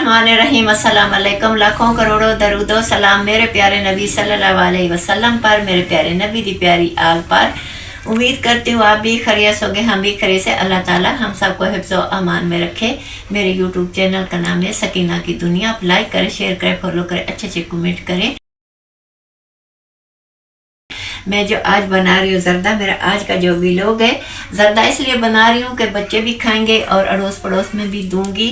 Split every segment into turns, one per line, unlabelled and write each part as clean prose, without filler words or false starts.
बिस्मिल्लाहिर्रहमानिर्रहीम। अस्सलाम वालेकुम। लाखों करोड़ों दरूदो सलाम मेरे प्यारे नबी सल्लल्लाहु अलैहि वसल्लम पर, मेरे प्यारे नबी दी प्यारी आल पर। उम्मीद करती हूँ आप भी खैरियत होंगे, हम भी खैरियत से। अल्लाह ताला हम सबको हिफ्ज़ व अमान में रखे। मेरे यूट्यूब चैनल का नाम है सकीना की दुनिया। आप लाइक करें, शेयर करें, फॉलो करें, अच्छे अच्छे कमेंट करें। मैं जो आज बना रही हूँ जर्दा, मेरा आज का जो व्लॉग है, जर्दा इसलिए बना रही हूँ कि बच्चे भी खाएंगे और अड़ोस पड़ोस में भी दूंगी,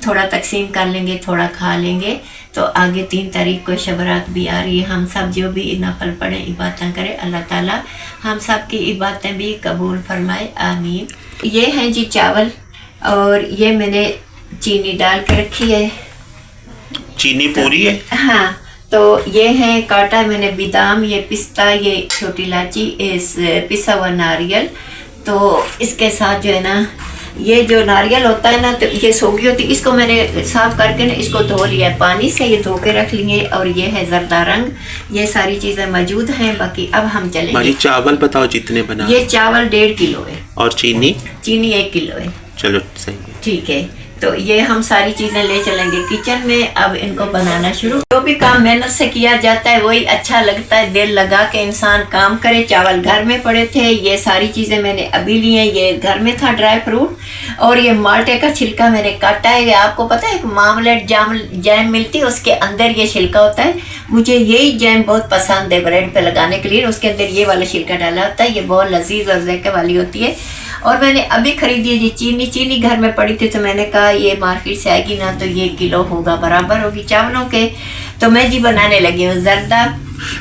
थोड़ा तकसीम कर लेंगे, थोड़ा खा लेंगे। तो आगे 3 तारीख को शबरात भी आ रही है। हम सब जो भी नफल पढ़े, इबादतें करें, अल्लाह ताला हम सब की इबादतें भी कबूल फरमाए, आमीन। ये हैं जी चावल, और ये मैंने चीनी डाल के रखी है।
चीनी पूरी है?
हाँ। तो ये है काटा मैंने बादाम, ये पिस्ता, ये छोटी इलायची, इस पिसा हुआ नारियल। तो इसके साथ जो है ना, ये जो नारियल होता है ना, तो ये सोगी होती, इसको मैंने साफ करके ना इसको धो लिया है पानी से, ये धो के रख लिए। और ये है जर्दा रंग, ये सारी चीज़ें मौजूद हैं। बाकी अब हम चलेंगे।
चावल बताओ जितने बना।
ये चावल 1.5 किलो है।
और चीनी?
चीनी 1 किलो है।
चलो सही है,
ठीक है। तो ये हम सारी चीज़ें ले चलेंगे किचन में। अब इनको बनाना शुरू। जो भी काम मेहनत से किया जाता है वही अच्छा लगता है, दिल लगा के इंसान काम करे। चावल घर में पड़े थे, ये सारी चीज़ें मैंने अभी ली हैं। ये घर में था ड्राई फ्रूट, और ये माल्टे का छिलका मैंने काटा है। आपको पता है एक मामलेट जैम मिलती है, उसके अंदर ये छिलका होता है। मुझे यही जैम बहुत पसंद है ब्रेड पे लगाने के लिए। उसके अंदर ये वाला छिलका डाला होता है, ये बहुत लजीज और ज़ायके वाली होती है। और मैंने अभी खरीदी है जी चीनी घर में पड़ी थी, तो मैंने कहा ये मार्केट से आएगी ना, तो ये किलो होगा, बराबर होगी चावलों के। तो मैं जी बनाने लगी हूँ जर्दा।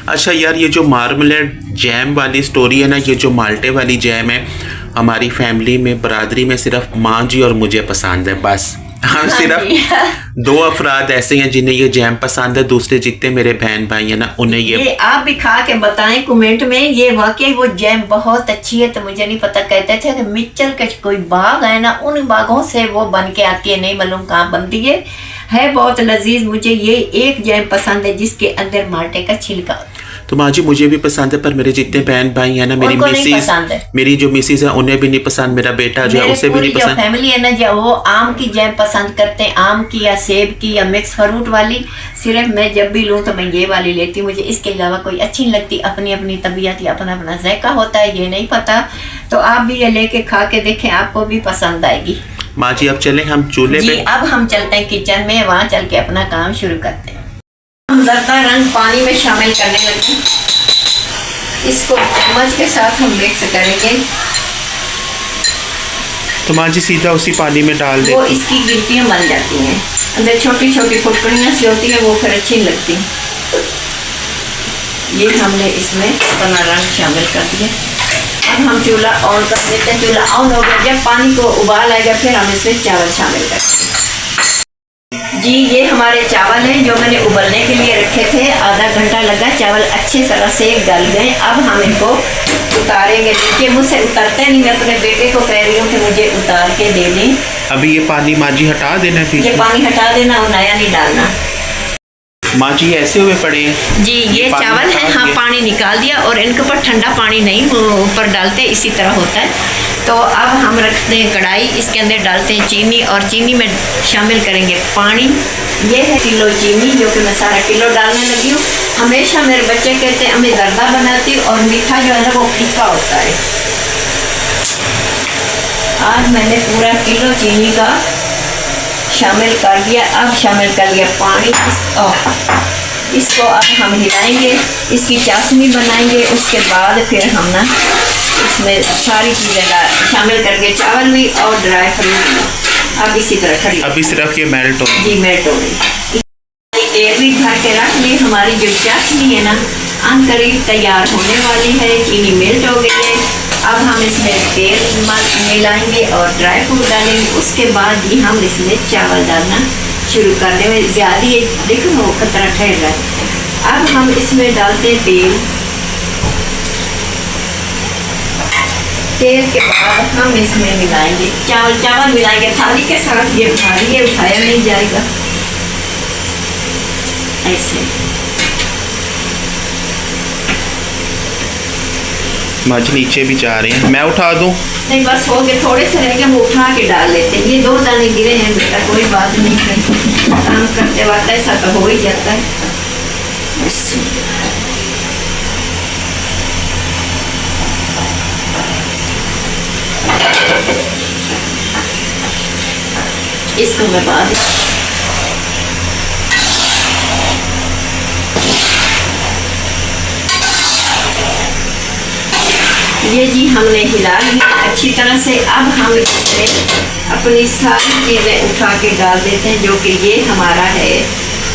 अच्छा यार, ये जो मार्मलेट जैम वाली स्टोरी है ना, ये जो माल्टे वाली जैम है, हमारी फैमिली में, बरादरी में सिर्फ माँ जी और मुझे पसंद है। बस हम सिर्फ 2 अफराद ऐसे हैं जिन्हें ये जैम पसंद है। दूसरे जितने मेरे बहन भाई है ना, उन्हें ये
आप भी खा के बताएं कमेंट में। ये वाकई वो जैम बहुत अच्छी है। तो मुझे नहीं पता, कहते थे कि मिच्चल के कोई बाग है ना, उन बागों से वो बन के आती है, नहीं मालूम कहाँ बनती है बहुत लजीज। मुझे ये एक जैम पसंद है जिसके अंदर माल्टे का छिलका।
तो माँ जी मुझे भी पसंद है, पर मेरे जितने बहन भाई हैं ना, मेरी जो मिसेज है उन्हें भी नहीं पसंद, मेरा बेटा जो है उसे भी नहीं पसंद।
फैमिली है ना, जो वो आम की जैम पसंद करते हैं, आम की या सेब की या मिक्स फ्रूट वाली। सिर्फ मैं जब भी लूँ तो मैं ये वाली लेती हूँ, मुझे इसके अलावा कोई अच्छी नहीं लगती। अपनी अपनी तबीयत या अपना अपना जायका होता है, ये नहीं पता। तो आप भी ये लेके खा के देखें, आपको भी पसंद आएगी।
माँ जी अब चलें हम चूल्हे पे।
अब हम चलते हैं किचन में, वहाँ चल के अपना काम शुरू करते हैं। हम जर्दा रंग पानी में शामिल करने लगे, इसको चम्मच के साथ हम मिक्स करेंगे।
तो माँ जी सीधा उसी पानी में डाल दें,
वो इसकी गिल्टियाँ बन जाती हैं, अंदर छोटी छोटी फुटकड़ियाँ सी होती हैं, वो फिर अच्छी नहीं लगती। ये हमने इसमें अपना रंग शामिल कर दिया। अब हम चूल्हा ऑन कर देते हैं। चूल्हा ऑन हो गया, जब पानी को उबाल आएगा फिर हम इसमें चावल शामिल करेंगे। जी ये हमारे चावल हैं जो मैंने उबलने के लिए रखे थे। आधा घंटा लगा, चावल अच्छे तरह से गल गए। अब हम इनको उतारेंगे। देखिए मुझसे उतरते नहीं, मैं अपने बेटे को कह रही हूँ कि मुझे उतार के दे दें।
अभी ये पानी माँ जी हटा देना,
ये पानी हटा देना और नया नहीं डालना।
माँ जी ऐसे हुए पड़े हैं
जी, ये चावल है। हाँ पानी निकाल दिया, और इनके ऊपर ठंडा पानी नहीं ऊपर डालते, इसी तरह होता है। तो अब हम रखते हैं कढ़ाई, इसके अंदर डालते हैं चीनी, और चीनी में शामिल करेंगे पानी। ये है किलो चीनी, जो कि मैं सारा किलो डालने लगी हूँ। हमेशा मेरे बच्चे कहते हैं हमें जर्दा बनाती हूँ, और मीठा जो है ना वो फीका होता है। आज मैंने पूरा किलो चीनी का शामिल कर दिया। अब शामिल कर लिया पानी। इसको अब हम हिलाएंगे, इसकी चाशनी बनाएंगे। उसके बाद फिर हम ना इसमें सारी चीज़ें शामिल करके, चावल भी और ड्राई फ्रूट भी। अब इसी तरह खड़ी,
अभी सिर्फ ये मेल्ट हो
जी मेल्ट हो गई। एक भी भर के रख ली। हमारी जो चाशनी है ना अन करीब तैयार होने वाली है। चीनी मेल्ट हो गई है। अब हम इसमें तेल मिलाएंगे और ड्राई फ्रूट डालेंगे। उसके बाद ही हम इसमें चावल डालना शुरू कर देंगे। ज़्यादा देखो वो कतरा ठहर रहा है। अब हम इसमें डालते तेल। तेल के बाद हम इसमें मिलाएंगे चावल मिलाएंगे थाली के साथ। ये भारी है, उठाया नहीं जाएगा। ऐसे
माँ जी नीचे भी जा रहे हैं, मैं उठा दूँ?
नहीं बस हो गए, थोड़े से रह गए, हम उठा के डाल लेते हैं। ये 2 दाने गिरे हैं बेटा, कोई बात नहीं है। काम करते वक्त ऐसा तो हो ही जाता है। इसको मैं बाद ये जी हमने हिला लिया अच्छी तरह से। अब हम इसमें अपनी सारी चीज़ें उठा के डाल देते हैं, जो कि ये हमारा है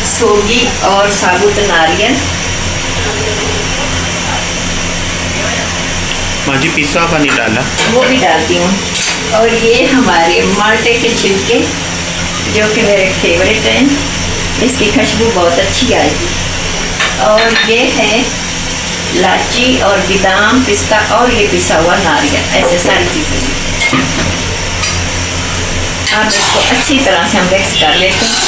सोगी और साबुत नारियल।
माँ जी पिसा पानी डाला,
वो भी डालती हूँ। और ये हमारे माल्टे के छिलके, जो कि मेरे फेवरेट हैं, इसकी खुशबू बहुत अच्छी आएगी। और ये है इलायची और बादाम, पिस्ता और ये पिसा हुआ नारियल, ऐसे सारी चीज़ें। अब इसको अच्छी तरह से हम मिक्स कर लेते हैं।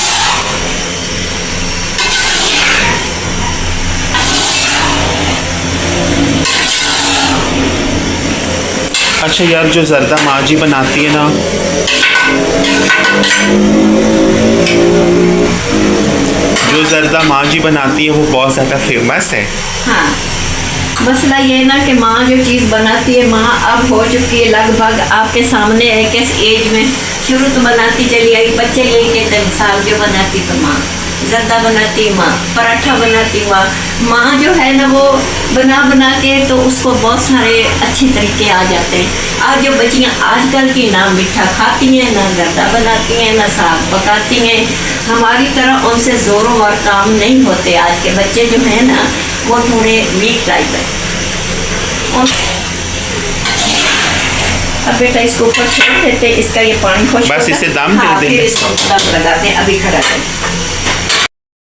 अच्छा यार, जो जर्दा माँ जी बनाती है ना, जो जर्दा माँ जी बनाती है वो बहुत ज़्यादा फेमस है।
हाँ, मसला ये ना कि माँ जो चीज़ बनाती है, माँ अब हो चुकी है लगभग आपके सामने है किस एज में। शुरू तो बनाती चली आई, बच्चे यही कहते हैं साल जो बनाती तो माँ, जर्दा बनाती माँ, पराठा बनाती माँ। माँ जो है ना वो बना के तो उसको बहुत सारे अच्छे तरीके आ जाते हैं। आज जो बच्चियाँ आजकल की ना मीठा खाती हैं, ना जर्दा बनाती हैं, ना साग पकाती हैं, हमारी तरह उनसे ज़ोरों और काम नहीं होते। आज के बच्चे जो हैं ना वो थोड़े वीक टाइप है। अब बेटा इसको ऊपर छोड़ देते, इसका ये पानी खुश
बस इसे दम दे
हाँ,
देंगे।
फिर इसको दम लगाते हैं। अभी खड़ा है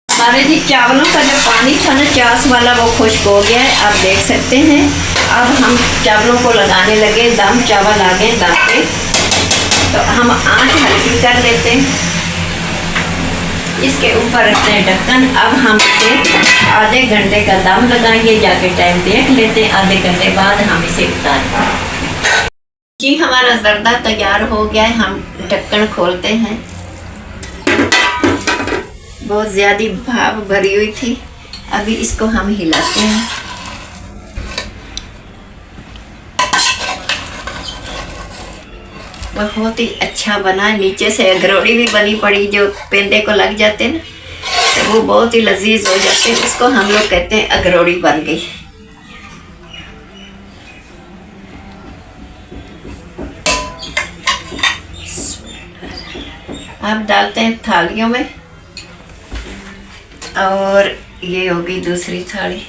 हमारे जी चावलों का जो पानी था ना चास वाला, वो खुश्क हो गया है, आप देख सकते हैं। अब हम चावलों को लगाने लगे दम, चावल आ गए दम पे, तो हम आँच हल्की कर लेते हैं, इसके ऊपर रखते हैं ढक्कन। अब हम इसे आधे घंटे का दम लगाएंगे, जाके टाइम देख लेते हैं, आधे घंटे बाद हम इसे उतारेंगे। जी हमारा जर्दा तैयार हो गया है, हम ढक्कन खोलते हैं। बहुत ज़्यादा भाप भरी हुई थी, अभी इसको हम हिलाते हैं। बहुत ही अच्छा बना, नीचे से अगरोड़ी भी बनी पड़ी, जो पेंदे को लग जाते हैं ना तो वो बहुत ही लजीज हो जाते हैं, उसको हम लोग कहते हैं अगरोड़ी बन गई। अब डालते हैं थालियों में, और ये होगी दूसरी थाली।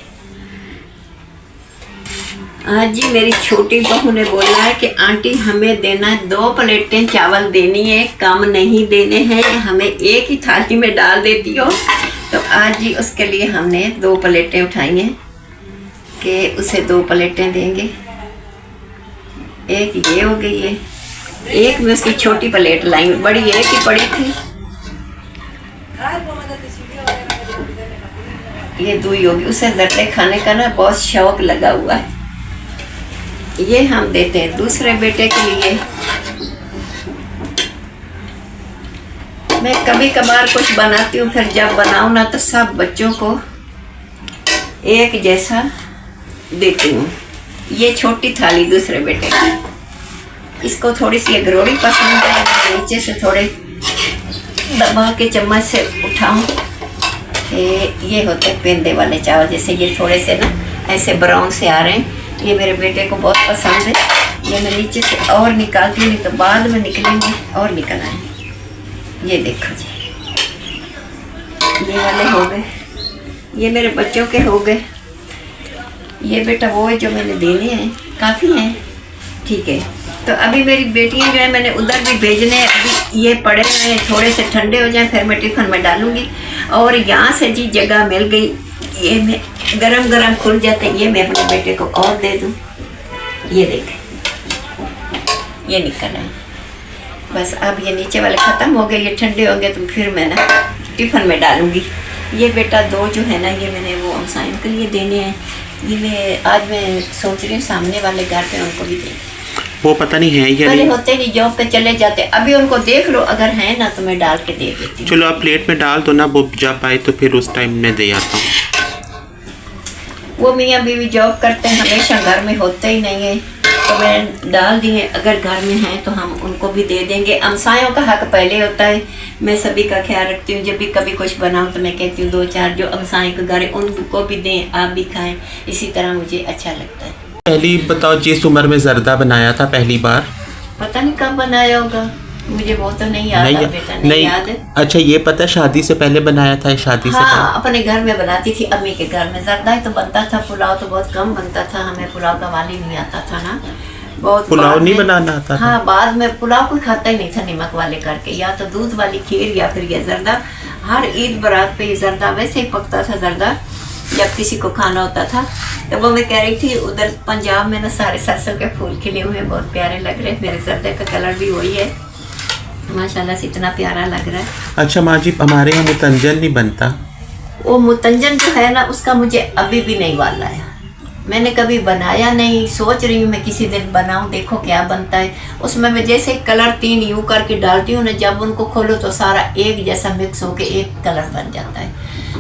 आज जी मेरी छोटी बहू ने बोला है कि आंटी हमें देना है 2 प्लेटें चावल देनी है, कम नहीं देने हैं, हमें एक ही थाली में डाल देती हो। तो आज जी उसके लिए हमने 2 प्लेटें उठाई हैं कि उसे 2 प्लेटें देंगे। एक ये हो गई है, एक में उसकी छोटी प्लेट लाई, बड़ी एक ही पड़ी थी, ये 2 होगी। उसे जर्दे खाने का ना बहुत शौक लगा हुआ है। ये हम देते हैं दूसरे बेटे के लिए। मैं कभी कभार कुछ बनाती हूँ, फिर जब बनाऊँ ना तो सब बच्चों को एक जैसा देती हूँ। ये छोटी थाली दूसरे बेटे की, इसको थोड़ी सी अगरोड़ी पसंद है, नीचे से थोड़े दबा के चम्मच से उठाऊँ। ये होते हैं पेंदे वाले चावल, जैसे ये थोड़े से ना ऐसे ब्राउन से आ रहे हैं, ये मेरे बेटे को बहुत पसंद है। ये मैं नीचे से और निकालती हूँ, नहीं तो बाद में निकलेंगे और निकल आएंगे। ये देखो जी, ये वाले हो गए, ये मेरे बच्चों के हो गए। ये बेटा वो है जो मैंने देने हैं, काफ़ी हैं, ठीक है। तो अभी मेरी बेटियां जो है मैंने उधर भी भेजने हैं, अभी ये पड़े हुए हैं, थोड़े से ठंडे हो जाएं फिर मैं टिफ़िन में डालूंगी। और यहाँ से जी जगह मिल गई, ये मैं गरम गरम खुल जाते हैं, ये मैं अपने बेटे को और दे दूँ। ये देखें, ये निकल आए। बस अब ये नीचे वाले ख़त्म हो गए, ये ठंडे हो गए तो फिर मैं ना टिफ़िन में डालूँगी। ये बेटा 2 जो है ना ये मैंने वो हमसाइन के लिए देने हैं, ये मैं आज मैं सोच रही हूँ सामने वाले घर पे उनको भी दें।
वो पता नहीं है या
पहले
नहीं।
होते नहीं, जॉब पे चले जाते। अभी उनको देख लो, अगर है ना तो मैं डाल के दे देती हूँ।
चलो आप प्लेट में डाल दो ना, वो जब आए तो फिर उस टाइम में दे आता हूँ।
वो मियाँ बीवी जॉब करते हैं, हमेशा घर में होते ही नहीं है, तो मैं डाल दी है। अगर घर में हैं तो हम उनको भी दे देंगे। हमसायों का हक पहले होता है, मैं सभी का ख्याल रखती हूँ। जब भी कभी कुछ बनाऊँ तो मैं कहती हूँ 2-4 जो हमसाए के घर है उनको भी दें, आप भी खाएं। इसी तरह मुझे अच्छा लगता है।
पहली बताओ, जिस उम्र में जर्दा बनाया था पहली बार?
पता नहीं कब बनाया होगा, मुझे वो तो नहीं याद है बेटा, नहीं याद है।
अच्छा ये पता है शादी से पहले बनाया था, शादी से
हाँ, अपने घर में बनाती थी, अम्मी के घर में। जर्दा ही तो बनता था, पुलाव तो बहुत कम बनता था। हमें पुलाव का वाली नहीं आता था ना, बहुत
पुलाव नहीं बनाना आता था?
हाँ, बाद में पुलाव कोई खाता ही नहीं था नमक वाले करके, या तो दूध वाली खीर या फिर ये जर्दा। हर ईद बारात पे ये जर्दा वैसे ही पकता था। जर्दा जब किसी को खाना होता था तो वो मैं कह रही थी, उधर पंजाब में ना सारे सरसों के फूल खिले हुए बहुत प्यारे लग रहे हैं। मेरे जर्दे का कलर भी वही है माशाल्लाह से, इतना प्यारा लग रहा है।
अच्छा माँ जी, हमारे यहाँ मुतंजन नहीं बनता।
वो मुतंजन जो है ना, उसका मुझे अभी भी नहीं वाला है, मैंने कभी बनाया नहीं। सोच रही हूँ मैं किसी दिन बनाऊँ, देखो क्या बनता है। उसमें मैं जैसे कलर 3 यूँ करके डालती हूँ ना, जब उनको खोलो तो सारा एक जैसा मिक्स होके एक कलर बन जाता है।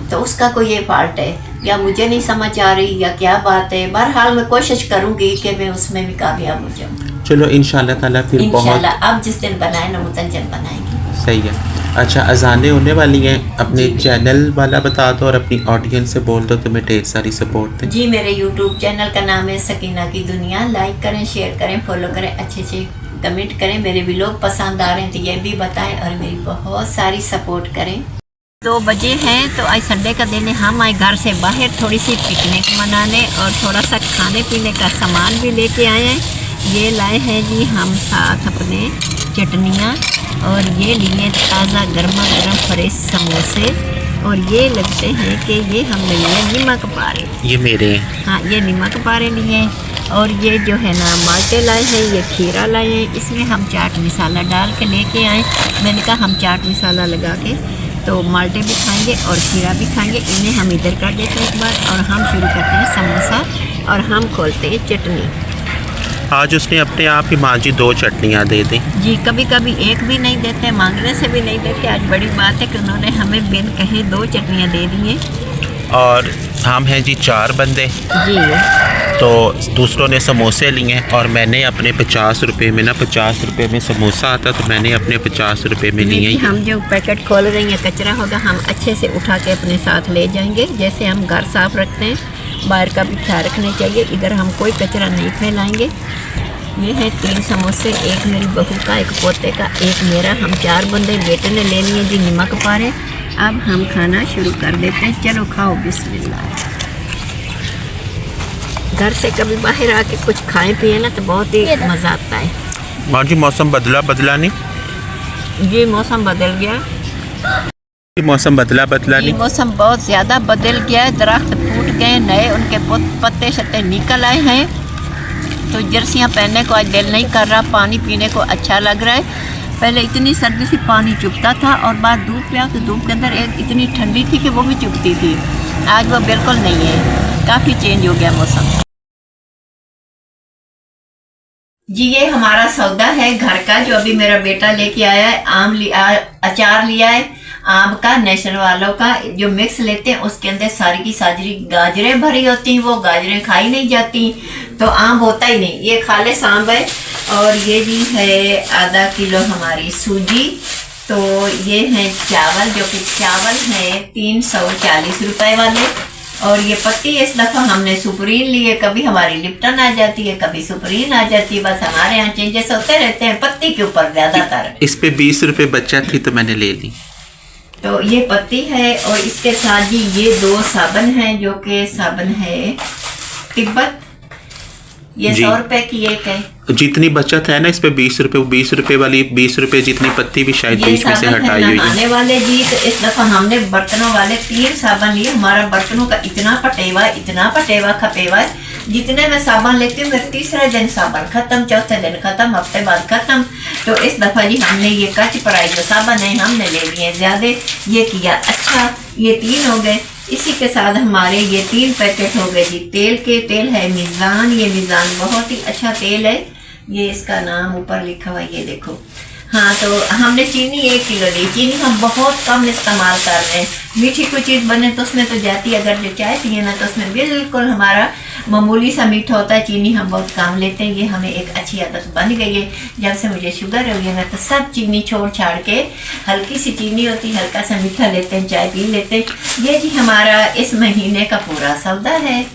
तो उसका कोई ये पार्ट है या मुझे नहीं समझ आ रही या क्या बात है। बहरहाल मैं कोशिश करूँगी कि मैं उसमें भी कामयाब हो जाऊँ।
चलो इंशाल्लाह ताला फिर बहुत
इंशाल्लाह अब जिस दिन बनाए ना मुतंजन बनाएंगे।
सही है। अच्छा अजानें होने वाली हैं, अपने चैनल वाला बता दो और अपनी ऑडियंस से बोल दो, तुम्हें ढेर सारी सपोर्ट दें।
जी, मेरे यूट्यूब चैनल का नाम है सकीना की दुनिया। लाइक करें, शेयर करें, फॉलो करें, अच्छे से कमेंट करें। मेरे व्लॉग पसंद आ रहे हैं तो ये भी बताएं और मेरी बहुत सारी सपोर्ट करें। 2 बजे हैं तो आज संडे का दिन है। हम आए घर से बाहर थोड़ी सी पिकनिक मनाने और थोड़ा सा खाने पीने का सामान भी लेके आए हैं। ये लाए हैं जी हम साथ अपने चटनियाँ, और ये लिए ताज़ा गर्मा गर्म फ्रेश समोसे, और ये लगते हैं कि ये हमने लिए नमक पारे।
ये मेरे हैं।
हाँ, ये नमक पारे लिए। और ये जो है ना माल्टे लाए हैं, ये खीरा लाए हैं। इसमें हम चाट मसाला डाल के लेके आए। मैंने कहा हम चाट मसाला लगा के तो माल्टे भी खाएंगे और खीरा भी खाएंगे। इन्हें हम इधर कर देते हैं एक बार, और हम शुरू करते हैं समोसा और हम खोलते हैं चटनी।
आज उसने अपने आप ही माँ जी 2 चटनियाँ दे दी
जी, कभी कभी एक भी नहीं देते, मांगने से भी नहीं देते। आज बड़ी बात है कि उन्होंने हमें बिन कहे 2 चटनियाँ दे दी हैं।
और हम हैं जी 4 बंदे,
जी,
तो दूसरों ने समोसे लिए और मैंने अपने 50 रुपये में ना, 50 रुपये में समोसा आता तो मैंने अपने 50 रुपये में लिए।
हम जो पैकेट खोल रही हैं कचरा होगा, हम अच्छे से उठा के अपने साथ ले जाएंगे। जैसे हम घर साफ रखते हैं, बाहर का भी ख्याल रखना चाहिए। इधर हम कोई कचरा नहीं फैलाएंगे। ये है 3 समोसे, एक मेरी बहू का, एक पोते का, एक मेरा। हम 4 बंदे, बेटे ने ले लिए जी नमक पारे। अब हम खाना शुरू कर देते हैं। चलो खाओ, बिस्मिल्लाह। घर से कभी बाहर आके कुछ खाए पिए ना तो बहुत ही मज़ा आता है।
माँ जी मौसम बदला नहीं?
जी, मौसम बदल गया।
मौसम बदला नहीं?
मौसम बहुत ज़्यादा बदल गया है। दरख्त फूट गए, नए उनके पत्ते शत्ते निकल आए हैं। तो जर्सियाँ पहनने को आज दिल नहीं कर रहा, पानी पीने को अच्छा लग रहा है। पहले इतनी सर्दी से पानी चुभता था और बाद धूप पे तो धूप के अंदर एक इतनी ठंडी थी कि वो भी चुभती थी। आज वो बिल्कुल नहीं है, काफ़ी चेंज हो गया मौसम। जी, ये हमारा सौदा है घर का जो अभी मेरा बेटा लेके आया है। अचार लिया है आम का, नेशनल वालों का, जो मिक्स लेते हैं उसके अंदर सारी की सारी गाजरें भरी होती हैं। वो गाजरें खाई नहीं जाती तो आम होता ही नहीं। ये खालिस आम है। और ये भी है आधा किलो हमारी सूजी। तो ये है चावल, जो कि चावल है 340 रुपए वाले। और ये पत्ती इस दफ़ा हमने सुप्रीम ली है। कभी हमारी लिप्टन आ जाती है, कभी सुप्रीम आ जाती है। बस हमारे यहाँ चेंजेस होते रहते हैं पत्ती के ऊपर ज़्यादातर।
इस पे 20 रुपये बचत थी तो मैंने ले ली।
तो ये पत्ती है। और इसके साथ जी ये 2 साबुन हैं, जो कि साबुन है तिब्बत। ये 100 रुपए की एक है।
जितनी बचत है ना इस पे 20 रुपये, 20 रुपये वाली 20 रुपये जितनी पत्ती भी शायद बीच में से हटाई हुई है।
नहाने वाले जी, तो इस दफा हमने बर्तनों वाले 3 साबुन लिए। हमारा बर्तनों का इतना पटेवा खपेवा। जितने मैं साबुन लेती हूँ, मेरे तीसरे दिन साबुन खत्म, चौथे दिन खत्म, हफ्ते बाद खत्म। तो इस दफा जी हमने ये कच पराई जो साबुन है हमने ले लिए ज्यादा। ये किया अच्छा, ये 3 हो गए। इसी के साथ हमारे ये 3 पैकेट हो गए जी तेल के। तेल है मीज़ान। ये मीज़ान बहुत ही अच्छा तेल है, ये इसका नाम ऊपर लिखा हुआ है, ये देखो। हाँ, तो हमने चीनी 1 किलो ली। चीनी हम बहुत कम इस्तेमाल कर रहे हैं। मीठी कोई चीज़ बने तो उसमें तो जाती है, अगर जो चाय पिए ना तो उसमें बिल्कुल हमारा मामूली सा मीठा होता है। चीनी हम बहुत कम लेते हैं। ये हमें एक अच्छी आदत बन गई है। जब से मुझे शुगर हो गई मैं तो सब चीनी छोड़ छाड़ के हल्की सी चीनी होती, हल्का सा मीठा लेते हैं, चाय पी लेते हैं। ये जी हमारा इस महीने का पूरा सौदा है।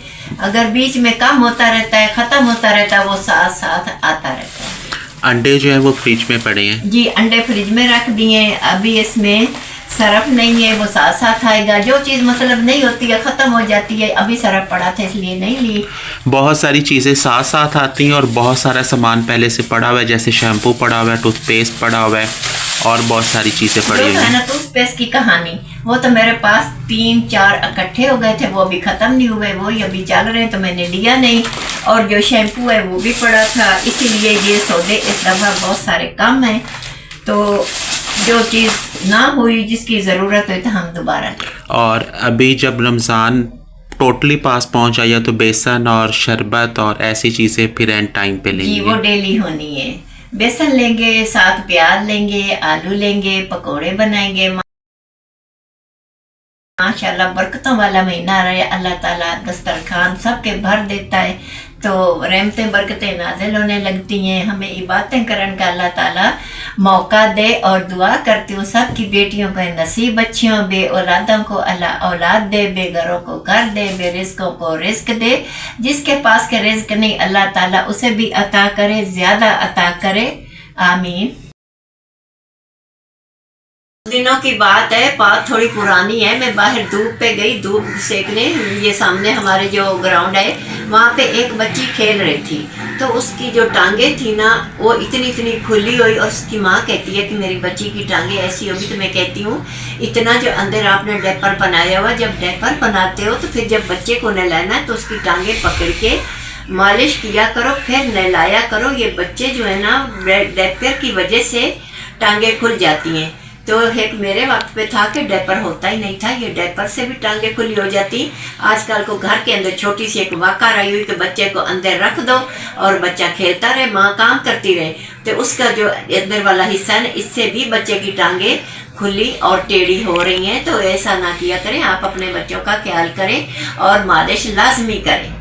अगर बीच में कम होता रहता है, ख़त्म होता रहता है, वो साथ साथ आता रहता है।
अंडे जो है वो फ्रिज में पड़े हैं
जी, अंडे फ्रिज में रख दिए। अभी इसमें सरफ नहीं है, वो साथ साथ आएगा। जो चीज़ मतलब नहीं होती है, ख़त्म हो जाती है। अभी सरफ पड़ा था इसलिए नहीं ली।
बहुत सारी चीज़ें साथ साथ आती हैं और बहुत सारा सामान पहले से पड़ा हुआ है, जैसे शैम्पू पड़ा हुआ है, टूथपेस्ट पड़ा हुआ है और बहुत सारी चीज़ें पड़ी हुई
है
हैं।
ना टूथपेस्ट की कहानी, वो तो मेरे पास 3-4 इकट्ठे हो गए थे, वो अभी ख़त्म नहीं हुए, वो अभी चल रहे हैं तो मैंने लिया नहीं। और जो शैम्पू है वो भी पड़ा था, इसीलिए ये सौदे इस दफ़ा बहुत सारे कम हैं। तो जो चीज़ ना हुई, जिसकी ज़रूरत हुई तो हम दोबारा लें।
और अभी जब रमज़ान टोटली पास पहुंच आया तो बेसन और शरबत और ऐसी चीज़ें फिर एंड टाइम पे
जी,
लेंगे।
वो डेली होनी है। बेसन लेंगे, साथ प्याज लेंगे, आलू लेंगे, पकोड़े बनाएंगे। माशाल्लाह बरकतों वाला महीना रहे। अल्लाह ताला दस्तरखान सबके भर देता है, तो रहमतें बरकतें नाजिल होने लगती हैं। हमें इबादतें करने का अल्लाह ताला मौका दे। और दुआ करती हूँ सब की बेटियों को नसीब अच्छी हो, बे औलादों को अल्लाह औलाद दे, बेघरों को घर दे, बेरिज़्कों को रिज़्क दे। जिसके पास के रिज़्क नहीं, अल्लाह ताला उसे भी अता करे, ज़्यादा अता करे। आमीन। दिनों की बात है, बात थोड़ी पुरानी है। मैं बाहर धूप पे गई, धूप सेकने। ये सामने हमारे जो ग्राउंड है, वहाँ पे एक बच्ची खेल रही थी। तो उसकी जो टांगे थी ना, वो इतनी इतनी खुली हुई। और उसकी माँ कहती है कि मेरी बच्ची की टांगे ऐसी होगी। तो मैं कहती हूँ इतना जो अंदर आपने डायपर बनाया हुआ, जब डायपर बनाते हो तो फिर जब बच्चे को नहलाना है तो उसकी टांगे पकड़ के मालिश किया करो, फिर नहलाया करो। ये बच्चे जो है ना, डायपर की वजह से टांगे खुल जाती हैं। तो एक मेरे वक्त पे था कि डायपर होता ही नहीं था, ये डायपर से भी टांगे खुली हो जाती। आजकल को घर के अंदर छोटी सी एक वाकार आई हुई कि बच्चे को अंदर रख दो और बच्चा खेलता रहे, माँ काम करती रहे। तो उसका जो अंदर वाला हिस्सा है ना, इससे भी बच्चे की टांगे खुली और टेढ़ी हो रही हैं। तो ऐसा ना किया करें, आप अपने बच्चों का ख्याल करें और मालिश लाजमी करें।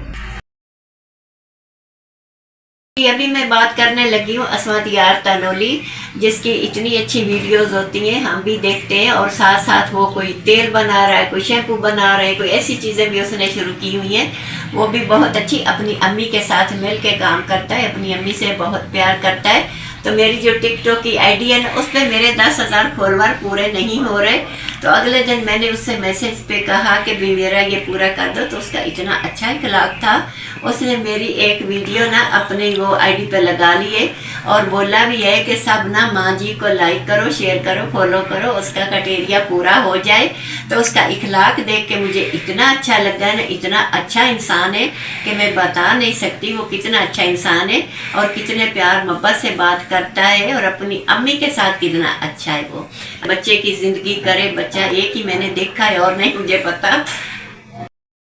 अभी मैं बात करने लगी हूँ अस्मत यार तनोली, जिसकी इतनी अच्छी वीडियोस होती हैं, हम भी देखते हैं। और साथ साथ वो कोई तेल बना रहा है, कोई शैम्पू बना रहा है, कोई ऐसी चीज़ें भी उसने शुरू की हुई हैं। वो भी बहुत अच्छी अपनी अम्मी के साथ मिल के काम करता है, अपनी अम्मी से बहुत प्यार करता है। तो मेरी जो टिकटॉक की आईडी है ना, उस पर मेरे 10,000 फॉलोअर पूरे नहीं हो रहे। तो अगले दिन मैंने उससे मैसेज पे कहा कि भी मेरा ये पूरा कर दो। तो उसका इतना अच्छा इखलाक था, उसने मेरी एक वीडियो ना अपने वो आईडी पे लगा ली है और बोला भी है कि सब ना माँ जी को लाइक करो, शेयर करो, फॉलो करो, उसका क्राइटेरिया पूरा हो जाए। तो उसका इखलाक देख के मुझे इतना अच्छा लगा ना, इतना अच्छा इंसान है कि मैं बता नहीं सकती वो कितना अच्छा इंसान है और कितने प्यार मोहब्बत से बात करता है और अपनी अम्मी के साथ कितना अच्छा है। वो बच्चे की जिंदगी करे, बच्चा एक ही मैंने देखा है और नहीं मुझे पता।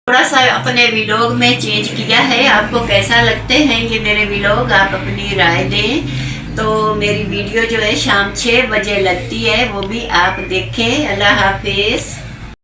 थोड़ा सा अपने व्लॉग में चेंज किया है। आपको कैसा लगते हैं ये मेरे व्लॉग, आप अपनी राय दें। तो मेरी वीडियो जो है शाम 6 बजे लगती है, वो भी आप देखें। अल्लाह हाफिज़।